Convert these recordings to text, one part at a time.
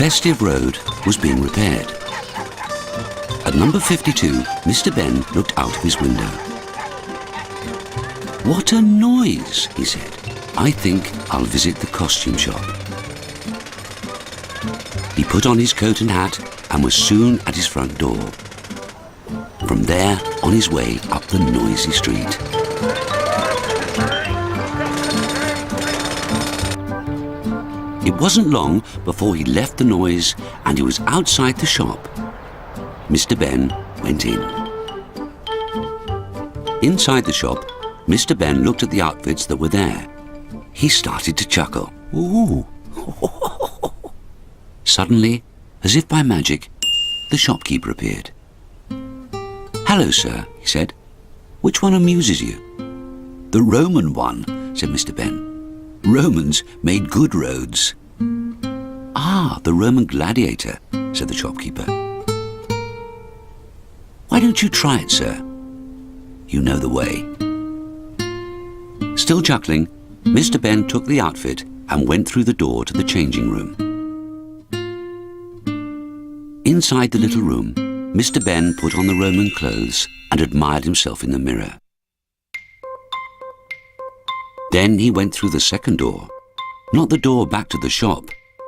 festive road was being repaired. At number 52, Mr. Benn looked out of his window. "What a noise," he said. "I think I'll visit the costume shop." He put on his coat and hat and was soon at his front door. From there, on his way up the noisy street. It wasn't long before he left the noise and he was outside the shop. Mr. Benn went in. Inside the shop, Mr. Benn looked at the outfits that were there. He started to chuckle. Ooh! Suddenly, as if by magic, the shopkeeper appeared. "Hello, sir," he said. "Which one amuses you?" "The Roman one," said Mr. Benn. "Romans made good roads." "Ah, the Roman Gladiator," said the shopkeeper. "Why don't you try it, sir? You know the way." Still chuckling, Mr. Benn took the outfit and went through the door to the changing room. Inside the little room, Mr. Benn put on the Roman clothes and admired himself in the mirror. Then he went through the second door. Not the door back to the shop,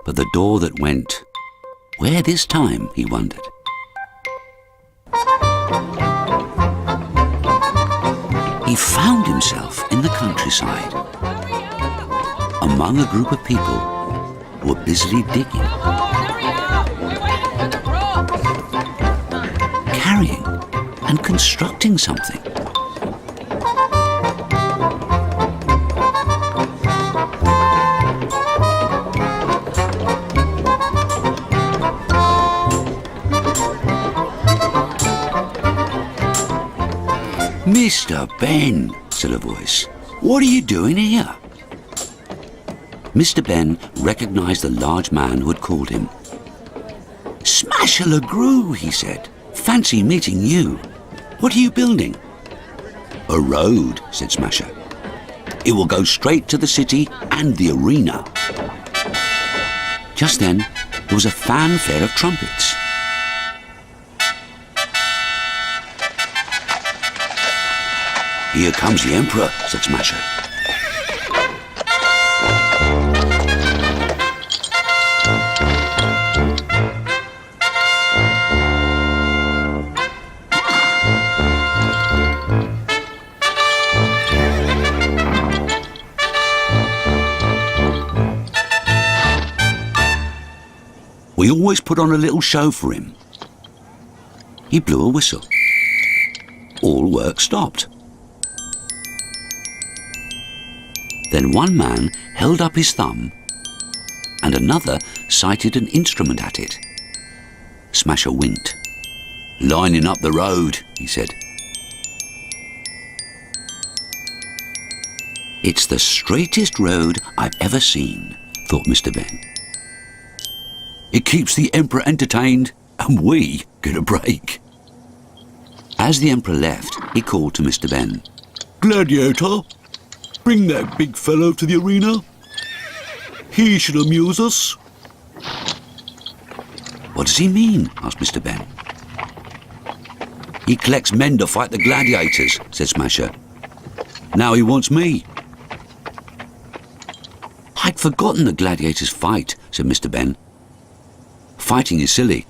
but the door that went... where this time, he wondered. He found himself in the countryside, among a group of people who were busily digging, carrying and constructing something. "Mr. Benn," said a voice, "what are you doing here?" Mr. Benn recognized the large man who had called him. "Smasher LeGru," he said. "Fancy meeting you. What are you building?" "A road," said Smasher. "It will go straight to the city and the arena." Just then, there was a fanfare of trumpets. "Here comes the Emperor," said Smasher. "We always put on a little show for him." He blew a whistle. All work stopped. Then one man held up his thumb and another sighted an instrument at it. Smasher winked. "Lining up the road," he said. "It's the straightest road I've ever seen," thought Mr. Benn. "It keeps the Emperor entertained and we get a break." As the Emperor left, he called to Mr. Benn. "Gladiator, bring that big fellow to the arena. He should amuse us." "What does he mean?" asked Mr. Benn. "He collects men to fight the gladiators," said Smasher. "Now he wants me." "I'd forgotten the gladiators fight," said Mr. Benn. "Fighting is silly."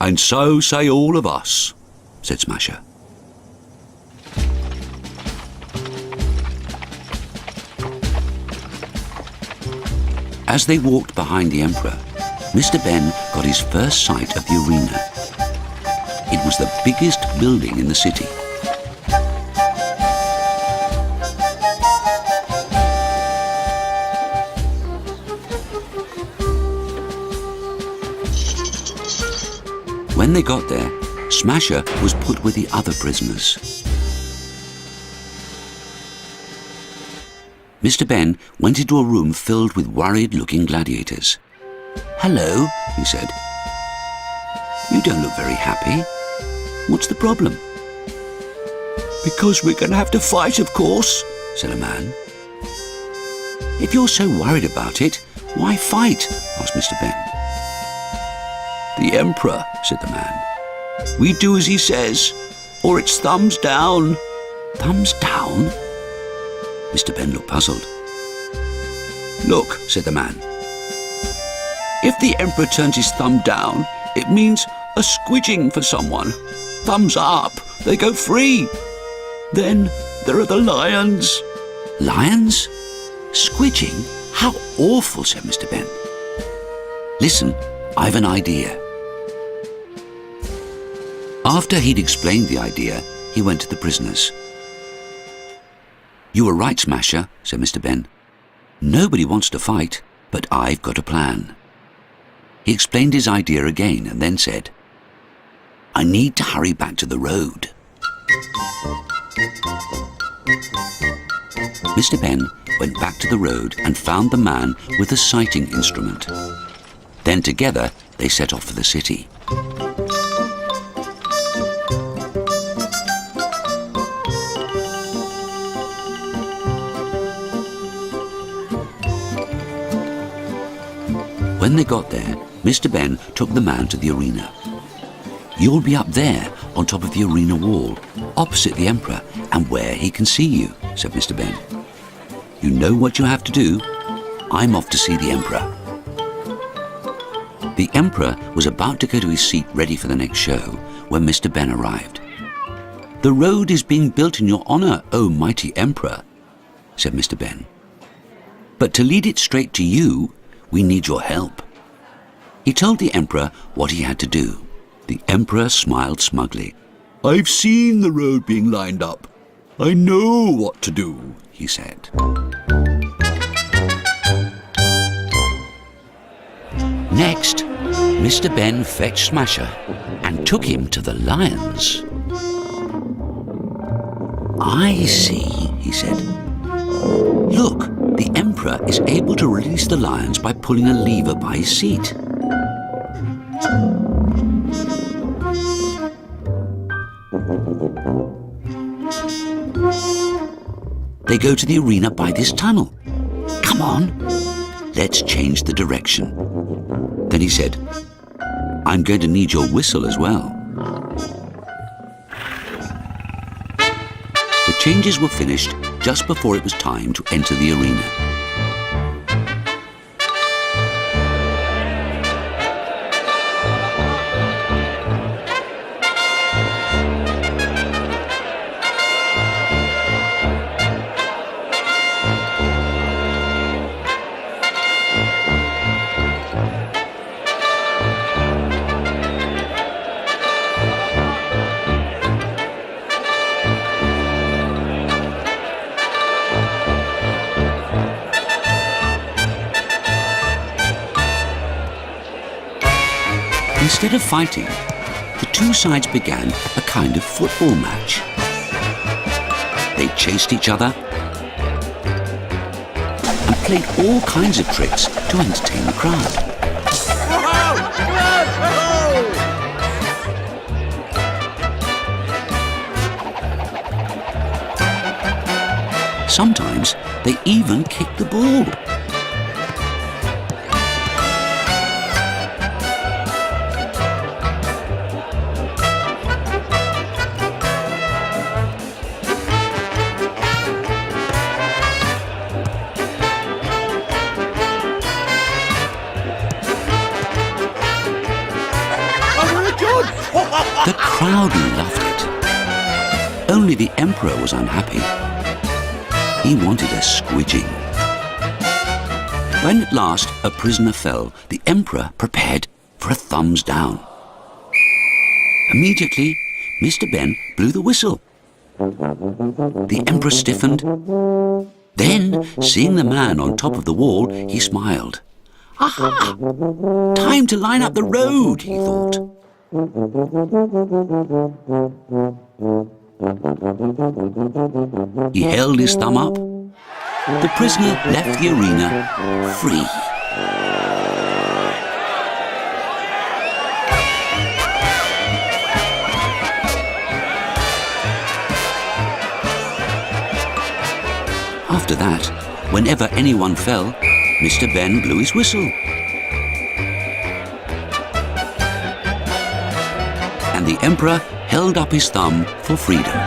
"And so say all of us," said Smasher. As they walked behind the Emperor, Mr. Benn got his first sight of the arena. It was the biggest building in the city. When they got there, Smasher was put with the other prisoners. Mr. Benn went into a room filled with worried-looking gladiators. "Hello," he said. "You don't look very happy. What's the problem?" "Because we're going to have to fight, of course," said a man. "If you're so worried about it, why fight?" asked Mr. Benn. The Emperor, said the man. We do as he says, or it's thumbs down. Thumbs down? Mr. Benn looked puzzled. Look, said the man. If the Emperor turns his thumb down, it means a squidging for someone. Thumbs up, they go free. Then there are the lions. Lions? Squidging? How awful, said Mr. Benn. Listen, I've an idea. After he'd explained the idea, he went to the prisoners. You were right, Smasher, said Mr. Benn. Nobody wants to fight, but I've got a plan. He explained his idea again and then said, I need to hurry back to the road. Mr. Benn went back to the road and found the man with the sighting instrument. Then together they set off for the city. When they got there, Mr. Benn took the man to the arena. You'll be up there on top of the arena wall, opposite the Emperor, and where he can see you, said Mr. Benn. You know what you have to do. I'm off to see the Emperor. The Emperor was about to go to his seat ready for the next show when Mr. Benn arrived. The road is being built in your honour, O mighty Emperor, said Mr. Benn. But to lead it straight to you, we need your help. He told the Emperor what he had to do. The Emperor smiled smugly. I've seen the road being lined up. I know what to do, he said. Next, Mr. Benn fetched Smasher and took him to the lions. I see, he said. Look, the Emperor is able to release the lions by pulling a lever by his seat. They go to the arena by this tunnel. Come on, let's change the direction. Then he said, I'm going to need your whistle as well. The changes were finished just before it was time to enter the arena. Instead of fighting, the two sides began a kind of football match. They chased each other and played all kinds of tricks to entertain the crowd. Sometimes they even kicked the ball. The crowd loved it. Only the Emperor was unhappy. He wanted a squidging. When at last a prisoner fell, the Emperor prepared for a thumbs down. Immediately, Mr. Benn blew the whistle. The Emperor stiffened. Then, seeing the man on top of the wall, he smiled. Aha! Time to line up the road, he thought. He held his thumb up. The prisoner left the arena free. After that, whenever anyone fell, Mr. Benn blew his whistle. and the Emperor held up his thumb for freedom.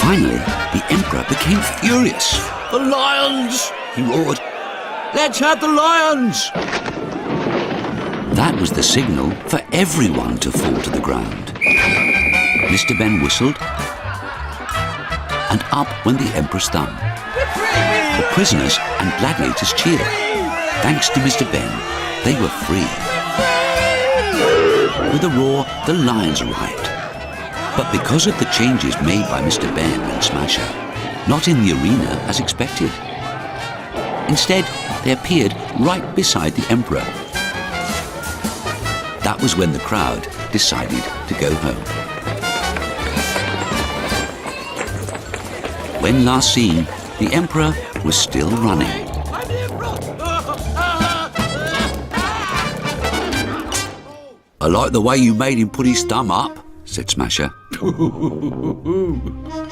Finally, the Emperor became furious. "The lions!" he roared. "Let's have the lions!" That was the signal for everyone to fall to the ground. Mr. Benn whistled, and up went the Emperor's thumb. The prisoners and gladiators cheered. Thanks to Mr. Benn, they were free. With a roar, the lions arrived. But because of the changes made by Mr. Benn and Smasher, not in the arena as expected. Instead, they appeared right beside the Emperor. That was when the crowd decided to go home. When last seen, the Emperor was still running. "I like the way you made him put his thumb up," said Smasher.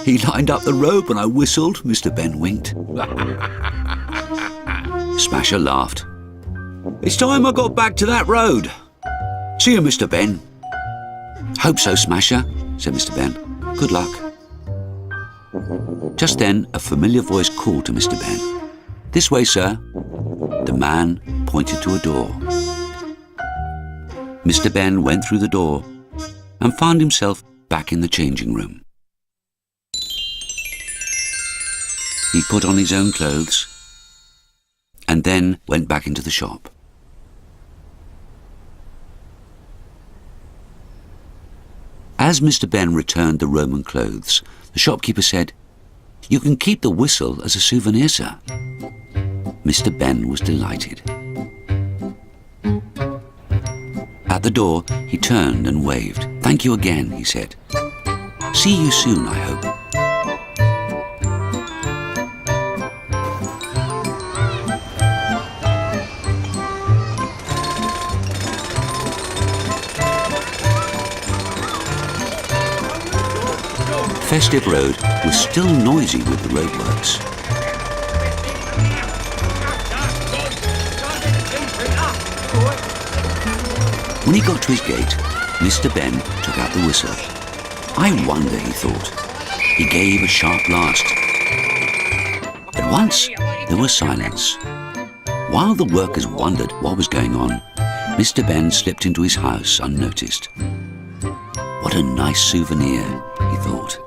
"He lined up the road when I whistled," Mr. Benn winked. Smasher laughed. "It's time I got back to that road. See you, Mr. Benn." "Hope so, Smasher," said Mr. Benn. "Good luck." Just then, a familiar voice called to Mr. Benn. "This way, sir." The man pointed to a door. Mr. Benn went through the door and found himself back in the changing room. He put on his own clothes and then went back into the shop. As Mr. Benn returned the Roman clothes, the shopkeeper said, "You can keep the whistle as a souvenir, sir." Mr. Benn was delighted. At the door, he turned and waved. "Thank you again," he said. "See you soon, I hope." Festive Road was still noisy with the roadworks. When he got to his gate, Mr. Benn took out the whistle. "I wonder," he thought. He gave a sharp blast. At once, there was silence. While the workers wondered what was going on, Mr. Benn slipped into his house unnoticed. "What a nice souvenir," he thought.